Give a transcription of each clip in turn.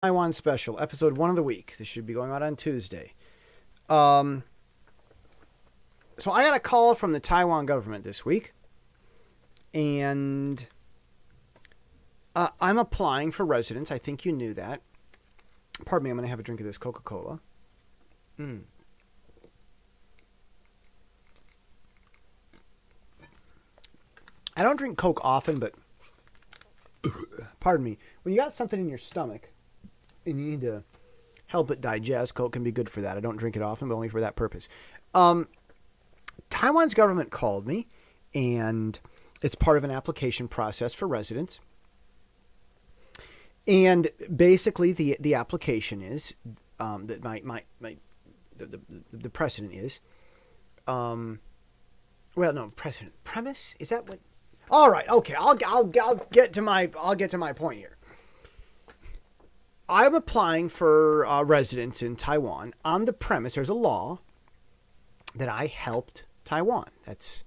Taiwan Special, episode 1 of the week. This should be going out on Tuesday. So I got a call from the Taiwan government this week, and I'm applying for residence. I think you knew that. Pardon me, I'm going to have a drink of this Coca-Cola. I don't drink Coke often, but pardon me. When you got something in your stomach and you need to help it digest, Coke can be good for that. I don't drink it often, but only for that purpose. Taiwan's government called me, and it's part of an application process for residents. And basically, the application is that the precedent is, premise, is that what? All right, okay. I'll get to my point here. I'm applying for residence in Taiwan on the premise there's a law that I helped Taiwan. It's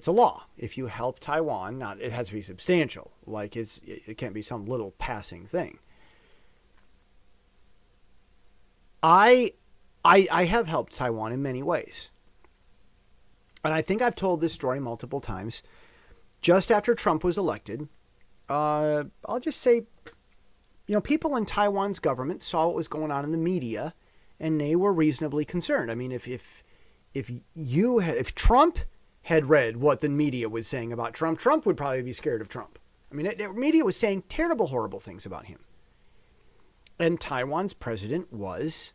a law. If you help Taiwan, it has to be substantial. Like it can't be some little passing thing. I have helped Taiwan in many ways. And I think I've told this story multiple times. Just after Trump was elected, I'll just say, people in Taiwan's government saw what was going on in the media, and they were reasonably concerned. I mean, if Trump had read what the media was saying about Trump, Trump would probably be scared of Trump. I mean, the media was saying terrible, horrible things about him. And Taiwan's president was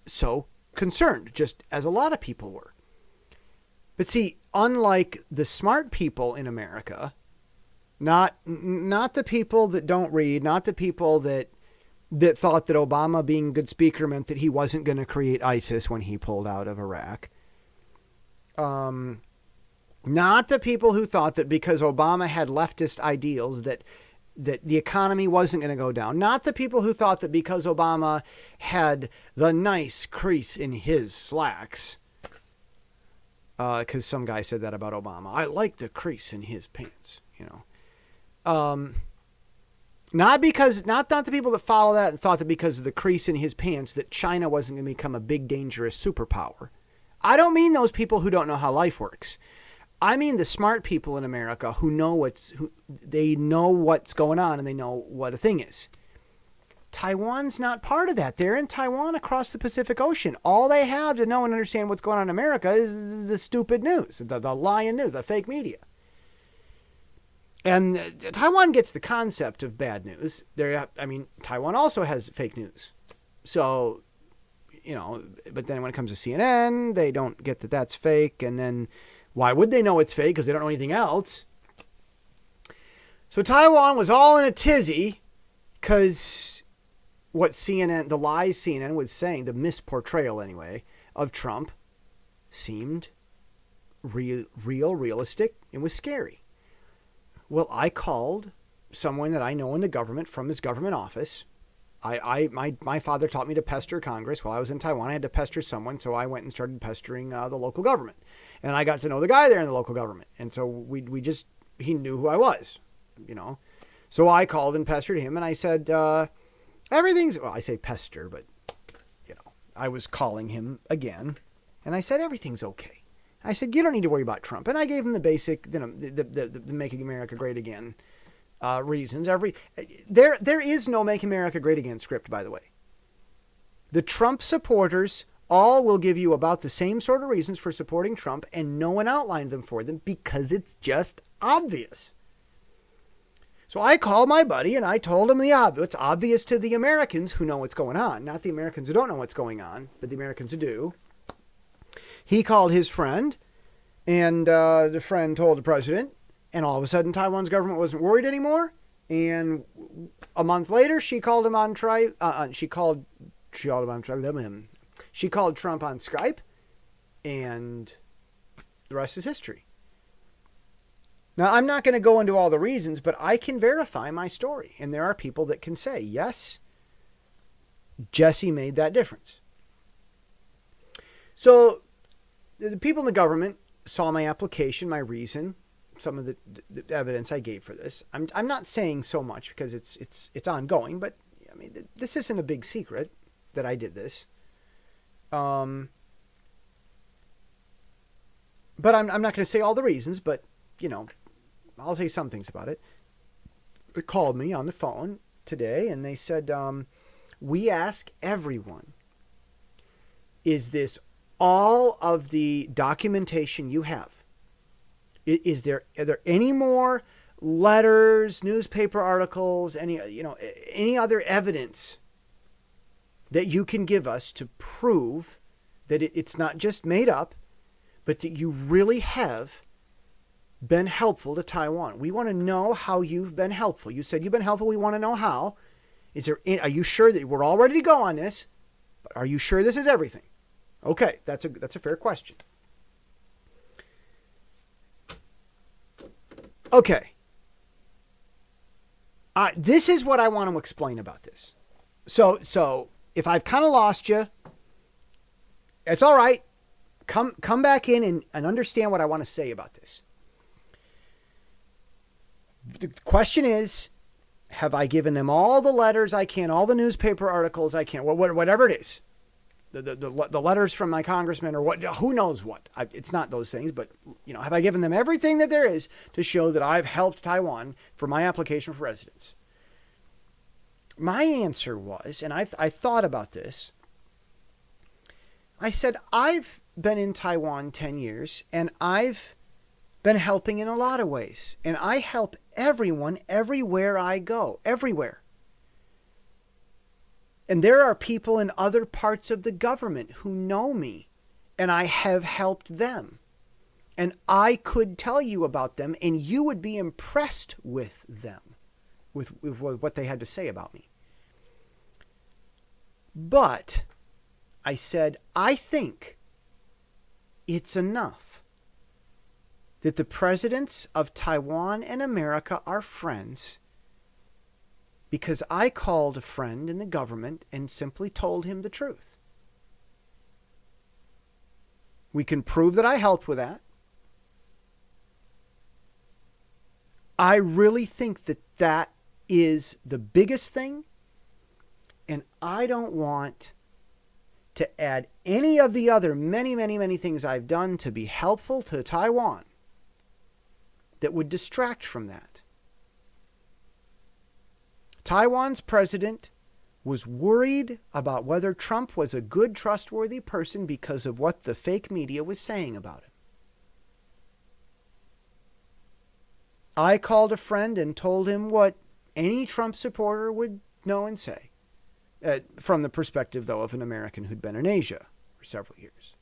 so concerned, just as a lot of people were. But see, unlike the smart people in America, not the people that don't read, not the people that thought that Obama being a good speaker meant that he wasn't going to create ISIS when he pulled out of Iraq. Not the people who thought that because Obama had leftist ideals that the economy wasn't going to go down. Not the people who thought that because Obama had the nice crease in his slacks. Because some guy said that about Obama. I like the crease in his pants, Not the people that follow that and thought that because of the crease in his pants that China wasn't going to become a big, dangerous superpower. I don't mean those people who don't know how life works. I mean the smart people in America who know they know what's going on and they know what a thing is. Taiwan's not part of that. They're in Taiwan across the Pacific Ocean. All they have to know and understand what's going on in America is the stupid news, the lying news, the fake media. And Taiwan gets the concept of bad news. Taiwan also has fake news. So, but then when it comes to CNN, they don't get that that's fake. And then why would they know it's fake? Because they don't know anything else. So Taiwan was all in a tizzy because what CNN, the lies CNN was saying, the misportrayal anyway, of Trump seemed realistic and was scary. Well, I called someone that I know in the government from his government office. My father taught me to pester Congress. While I was in Taiwan, I had to pester someone, so I went and started pestering the local government. And I got to know the guy there in the local government. And so he knew who I was, So I called and pestered him, and I said, I say pester, but, I was calling him again, and I said, everything's okay. I said, you don't need to worry about Trump. And I gave him the basic, the Making America Great Again reasons. There is no Make America Great Again script, by the way. The Trump supporters all will give you about the same sort of reasons for supporting Trump, and no one outlined them for them because it's just obvious. So I called my buddy and I told him the obvious. It's obvious to the Americans who know what's going on, not the Americans who don't know what's going on, but the Americans who do. He called his friend, and the friend told the president, and all of a sudden Taiwan's government wasn't worried anymore. And a month later, she called him on she called Trump on Skype, and the rest is history. Now, I'm not going to go into all the reasons, but I can verify my story. And there are people that can say, yes, Jesse made that difference. So the people in the government saw my application, my reason, some of the evidence I gave for this. I'm not saying so much because it's ongoing, but I mean this isn't a big secret that I did this. But I'm not going to say all the reasons, but, I'll say some things about it. They called me on the phone today and they said, we ask everyone, is this all of the documentation you have? Are there any more letters, newspaper articles, any other evidence that you can give us to prove that it's not just made up, but that you really have been helpful to Taiwan? We want to know how you've been helpful. You said you've been helpful. We want to know how. Are you sure that we're all ready to go on this? But are you sure this is everything? Okay, that's a fair question. Okay. This is what I want to explain about this. So if I've kind of lost you, it's all right. Come back in and understand what I want to say about this. The question is, have I given them all the letters I can, all the newspaper articles I can, whatever it is, the letters from my congressman or what? Who knows what? It's not those things, but have I given them everything that there is to show that I've helped Taiwan for my application for residence? My answer was, and I thought about this. I said, I've been in Taiwan 10 years, and I've been helping in a lot of ways. And I help everyone everywhere I go, everywhere. And there are people in other parts of the government who know me, and I have helped them. And I could tell you about them, and you would be impressed with them, with what they had to say about me. But I said, I think it's enough that the presidents of Taiwan and America are friends because I called a friend in the government and simply told him the truth. We can prove that I helped with that. I really think that that is the biggest thing, and I don't want to add any of the other many things I've done to be helpful to Taiwan that would distract from that. Taiwan's president was worried about whether Trump was a good, trustworthy person because of what the fake media was saying about him. I called a friend and told him what any Trump supporter would know and say, from the perspective, though, of an American who'd been in Asia for several years.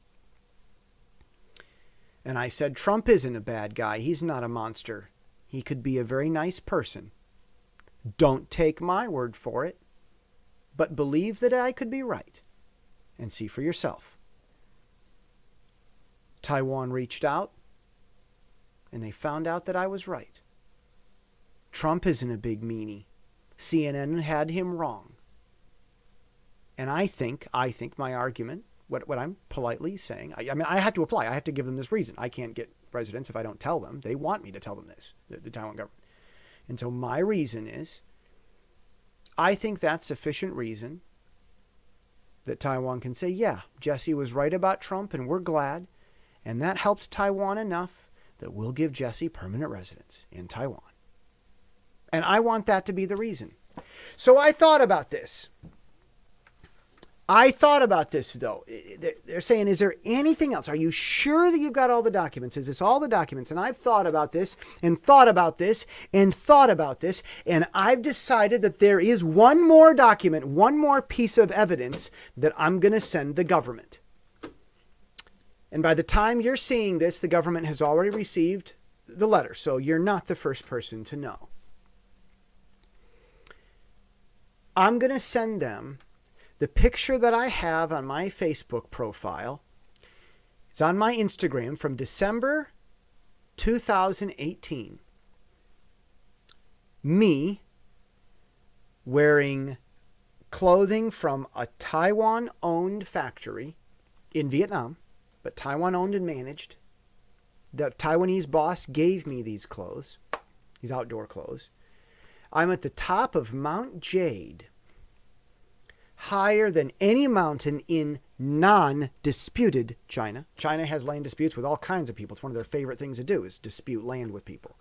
And I said, Trump isn't a bad guy. He's not a monster. He could be a very nice person. Don't take my word for it, but believe that I could be right and see for yourself. Taiwan reached out, and they found out that I was right. Trump isn't a big meanie. CNN had him wrong. And I think my argument, what I'm politely saying, I mean, I have to apply. I have to give them this reason. I can't get residents if I don't tell them. They want me to tell them this, the Taiwan government. And so my reason is, I think that's sufficient reason that Taiwan can say, yeah, Jesse was right about Trump and we're glad. And that helped Taiwan enough that we'll give Jesse permanent residence in Taiwan. And I want that to be the reason. So I thought about this. Though. They're saying, is there anything else? Are you sure that you've got all the documents? Is this all the documents? And I've thought about this and thought about this and thought about this. And I've decided that there is one more document, one more piece of evidence that I'm going to send the government. And by the time you're seeing this, the government has already received the letter. So you're not the first person to know. I'm going to send them the picture that I have on my Facebook profile. It's on my Instagram from December 2018. Me wearing clothing from a Taiwan-owned factory in Vietnam, but Taiwan-owned and managed. The Taiwanese boss gave me these clothes, these outdoor clothes. I'm at the top of Mount Jade higher than any mountain in non-disputed China. China has land disputes with all kinds of people. It's one of their favorite things to do is dispute land with people.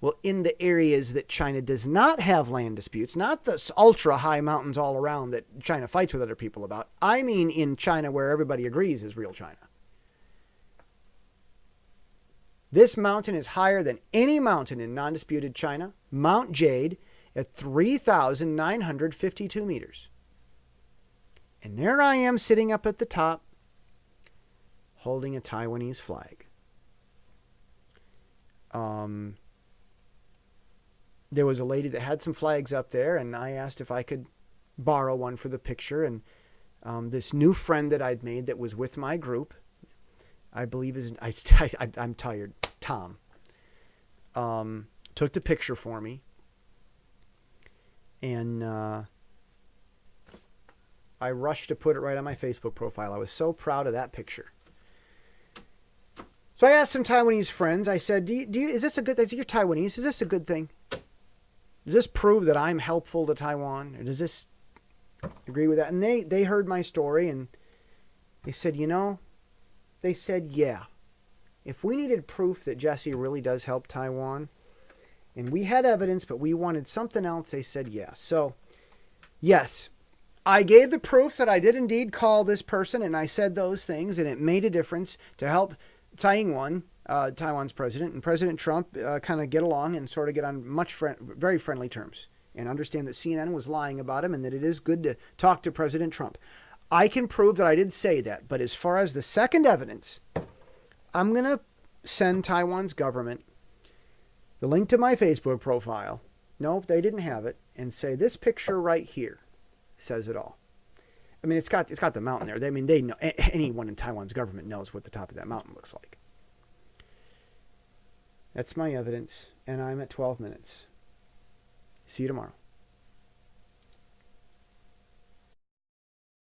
Well, in the areas that China does not have land disputes, not the ultra high mountains all around that China fights with other people about. I mean in China where everybody agrees is real China. This mountain is higher than any mountain in non-disputed China. Mount Jade at 3,952 meters. And there I am sitting up at the top holding a Taiwanese flag. There was a lady that had some flags up there, and I asked if I could borrow one for the picture. And this new friend that I'd made that was with my group, I believe I'm tired, Tom, took the picture for me. And I rushed to put it right on my Facebook profile. I was so proud of that picture. So I asked some Taiwanese friends. I said, is this a good thing? You're Taiwanese. Is this a good thing? Does this prove that I'm helpful to Taiwan? Or does this agree with that? And they heard my story and they said, they said, yeah. If we needed proof that Jesse really does help Taiwan, and we had evidence, but we wanted something else, they said, yeah. So, yes, I gave the proof that I did indeed call this person, and I said those things, and it made a difference to help Tsai Ing-wen, Taiwan's president, and President Trump kind of get along and sort of get on very friendly terms and understand that CNN was lying about him and that it is good to talk to President Trump. I can prove that I did say that, but as far as the second evidence, I'm going to send Taiwan's government the link to my Facebook profile. Nope, they didn't have it. And say this picture right here says it all. I mean, it's got the mountain there. I mean, they know, anyone in Taiwan's government knows what the top of that mountain looks like. That's my evidence, and I'm at 12 minutes. See you tomorrow.